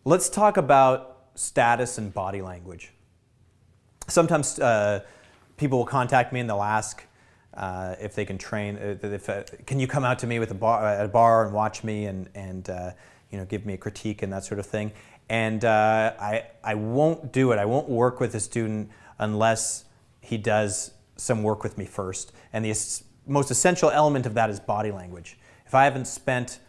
Let's talk about status and body language. Sometimes people will contact me and they'll ask if they can train, can you come out to me with at a bar and watch me and you know, give me a critique and that sort of thing. And I won't do it. I won't work with a student unless he does some work with me first. And the most essential element of that is body language. If I haven't spent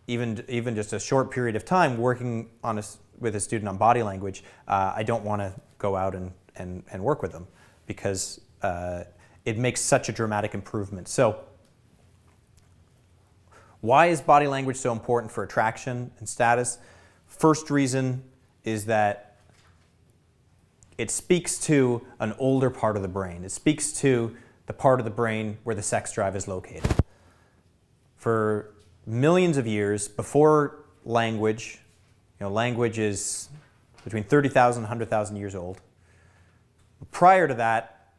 even just a short period of time working on with a student on body language, I don't want to go out and work with them, because it makes such a dramatic improvement. So why is body language so important for attraction and status? First reason is that it speaks to an older part of the brain. It speaks to the part of the brain where the sex drive is located. For millions of years, before language, you know, language is between 30,000 and 100,000 years old. Prior to that,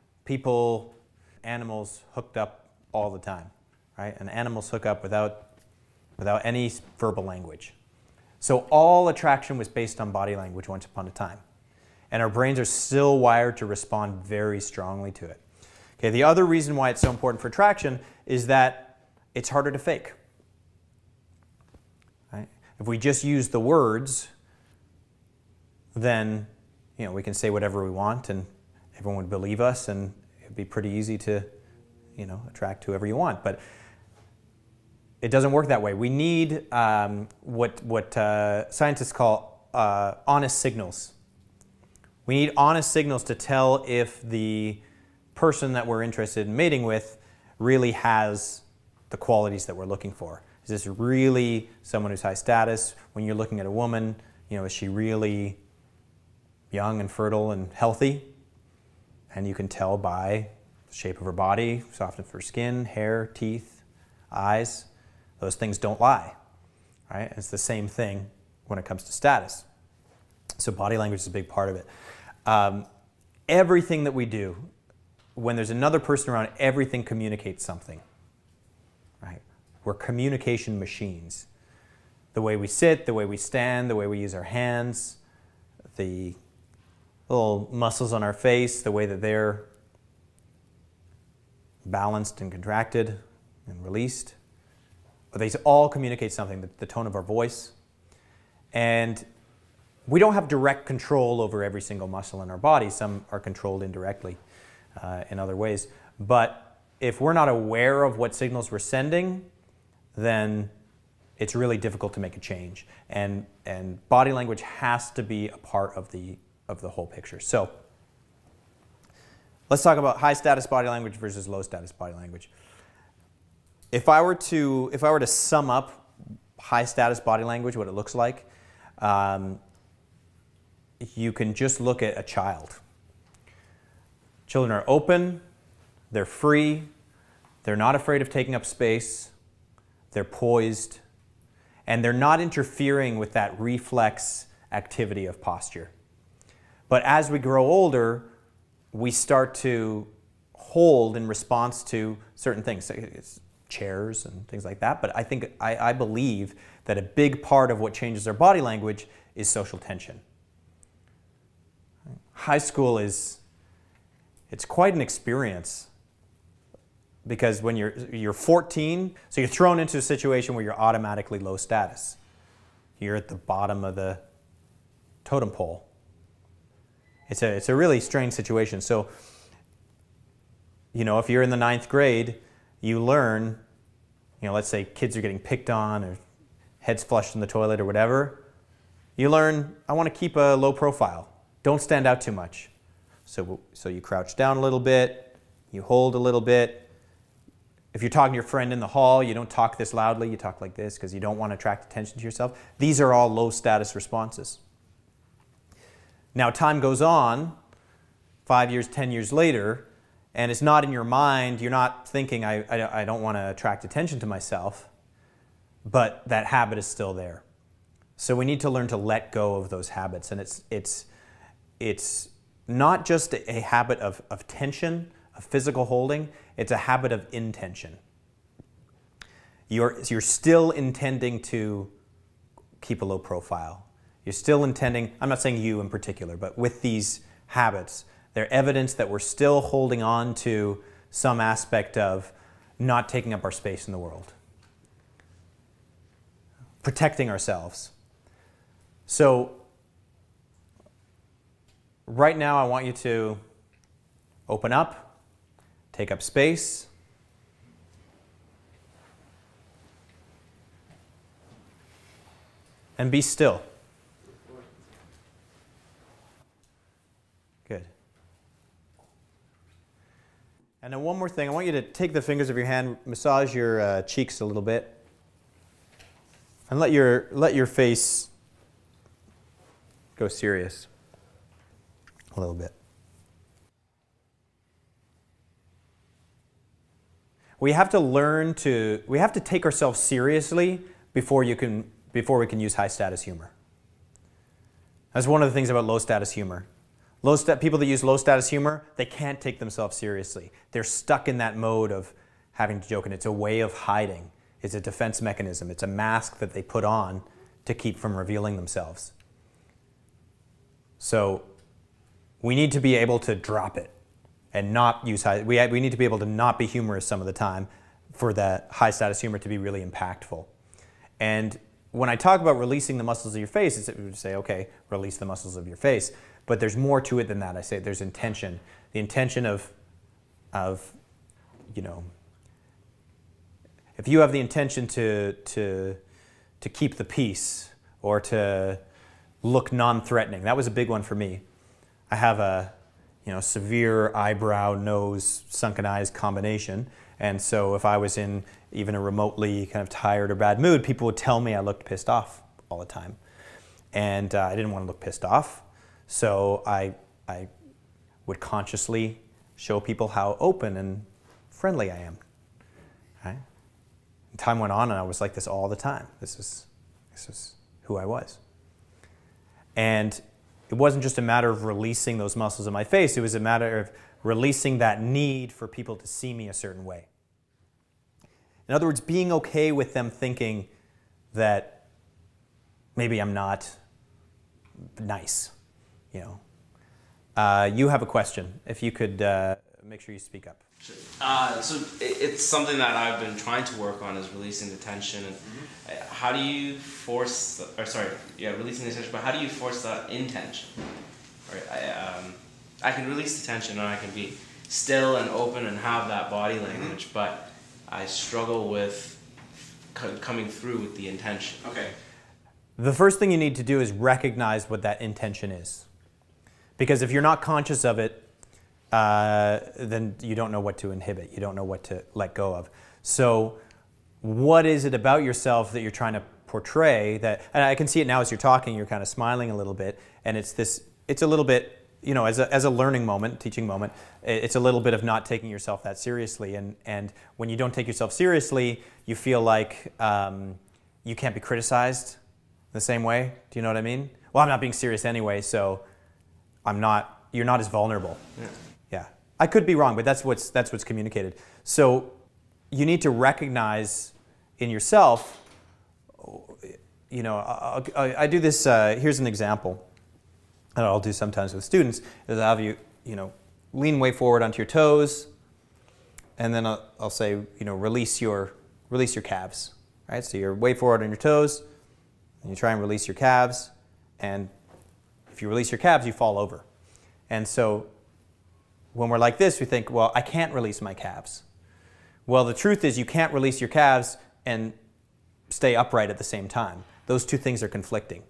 animals hooked up all the time, right? And animals hook up without any verbal language. So all attraction was based on body language once upon a time. And our brains are still wired to respond very strongly to it. Okay, the other reason why it's so important for attraction is that it's harder to fake. Right? If we just use the words, then you know, we can say whatever we want and everyone would believe us, and it'd be pretty easy to, you know, attract whoever you want. But it doesn't work that way. We need what scientists call honest signals. We need honest signals to tell if the person that we're interested in mating with really has the qualities that we're looking for. Is this really someone who's high status? When you're looking at a woman, you know, is she really young and fertile and healthy? And you can tell by the shape of her body, softness of her skin, hair, teeth, eyes. Those things don't lie, right? It's the same thing when it comes to status. So body language is a big part of it. Everything that we do, when there's another person around, everything communicates something, right? We're communication machines. The way we sit, the way we stand, the way we use our hands, the little muscles on our face, the way that they're balanced and contracted and released. They all communicate something, the tone of our voice. And we don't have direct control over every single muscle in our body. Some are controlled indirectly in other ways. But if we're not aware of what signals we're sending, then it's really difficult to make a change. And body language has to be a part of the whole picture. So let's talk about high status body language versus low status body language. If I were to sum up high status body language, what it looks like, you can just look at a child. Children are open, they're free, they're not afraid of taking up space, they're poised, and they're not interfering with that reflex activity of posture. But as we grow older, we start to hold in response to certain things. It's chairs and things like that, but I believe that a big part of what changes our body language is social tension. High school it's quite an experience, because when you're 14, so you're thrown into a situation where you're automatically low status. You're at the bottom of the totem pole. It's a really strange situation. So, you know, if you're in the 9th grade, you learn, you know, let's say kids are getting picked on or heads flushed in the toilet or whatever. You learn, I want to keep a low profile. Don't stand out too much. So you crouch down a little bit, you hold a little bit. If you're talking to your friend in the hall, you don't talk this loudly, you talk like this because you don't want to attract attention to yourself. These are all low status responses. Now time goes on, 5 years, 10 years later, and it's not in your mind, you're not thinking, I don't want to attract attention to myself, but that habit is still there. So we need to learn to let go of those habits. And it's not just a habit of tension, of physical holding, it's a habit of intention. You're still intending to keep a low profile. You're still intending, I'm not saying you in particular, but with these habits, they're evidence that we're still holding on to some aspect of not taking up our space in the world, protecting ourselves. So right now I want you to open up, take up space, and be still. Good. And then one more thing, I want you to take the fingers of your hand, massage your cheeks a little bit, and let your face go serious a little bit. We have to learn to, we have to take ourselves seriously before we can use high status humor. That's one of the things about low status humor. People that use low status humor, they can't take themselves seriously. They're stuck in that mode of having to joke, and it's a way of hiding. It's a defense mechanism. It's a mask that they put on to keep from revealing themselves. So we need to be able to drop it and not use high. We need to be able to not be humorous some of the time for that high status humor to be really impactful. And when I talk about releasing the muscles of your face, it's to say, okay, release the muscles of your face. But there's more to it than that. I say there's intention. The intention of, you know, if you have the intention to keep the peace or to look non-threatening, that was a big one for me. I have a, you know, severe eyebrow, nose, sunken eyes combination. And so if I was in even a remotely kind of tired or bad mood, people would tell me I looked pissed off all the time. And I didn't want to look pissed off. So I would consciously show people how open and friendly I am. Right? Time went on and I was like this all the time. This is who I was. And it wasn't just a matter of releasing those muscles in my face. It was a matter of releasing that need for people to see me a certain way. In other words, being okay with them thinking that maybe I'm not nice. You know, you have a question. If you could make sure you speak up. Sure. So it's something that I've been trying to work on, is releasing the tension. And how do you force, releasing the tension, but how do you force that intention? Right? I can release the tension and I can be still and open and have that body language, but I struggle with coming through with the intention. Okay. The first thing you need to do is recognize what that intention is. Because if you're not conscious of it, then you don't know what to inhibit. You don't know what to let go of. So what is it about yourself that you're trying to portray that, and I can see it now as you're talking, you're kind of smiling a little bit, and it's a little bit, you know, as a learning moment, teaching moment, it's a little bit of not taking yourself that seriously. And when you don't take yourself seriously, you feel like you can't be criticized the same way. Do you know what I mean? Well, I'm not being serious anyway, so you're not as vulnerable. Yeah. Yeah. I could be wrong, but that's what's communicated. So you need to recognize in yourself, you know, I do this, here's an example that I'll do sometimes with students, is I'll have you, you know, lean way forward onto your toes, and then I'll say, you know, release your calves, right? So you're way forward on your toes, and you try and release your calves, and if you release your calves, you fall over. And so when we're like this, we think, well, I can't release my calves. Well, the truth is you can't release your calves and stay upright at the same time. Those two things are conflicting.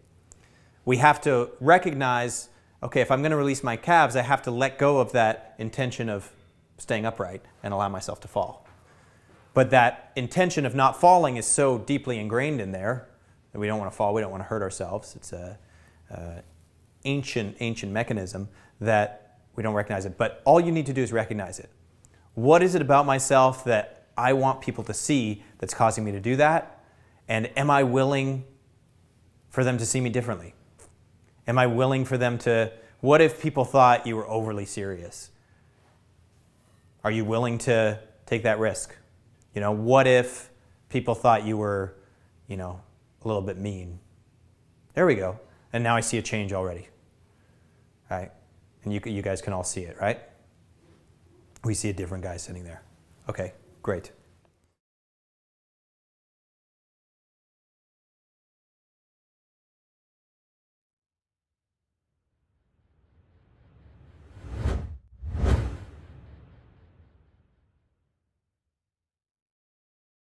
We have to recognize, okay, if I'm going to release my calves, I have to let go of that intention of staying upright and allow myself to fall. But that intention of not falling is so deeply ingrained in there that we don't want to fall, we don't want to hurt ourselves. It's a ancient mechanism that we don't recognize it. But all you need to do is recognize it. What is it about myself that I want people to see that's causing me to do that? And am I willing for them to see me differently? Am I willing for them to, what if people thought you were overly serious? Are you willing to take that risk? You know, what if people thought you were, you know, a little bit mean? There we go. And now I see a change already, right? And you guys can all see it, right? We see a different guy sitting there. Okay, great.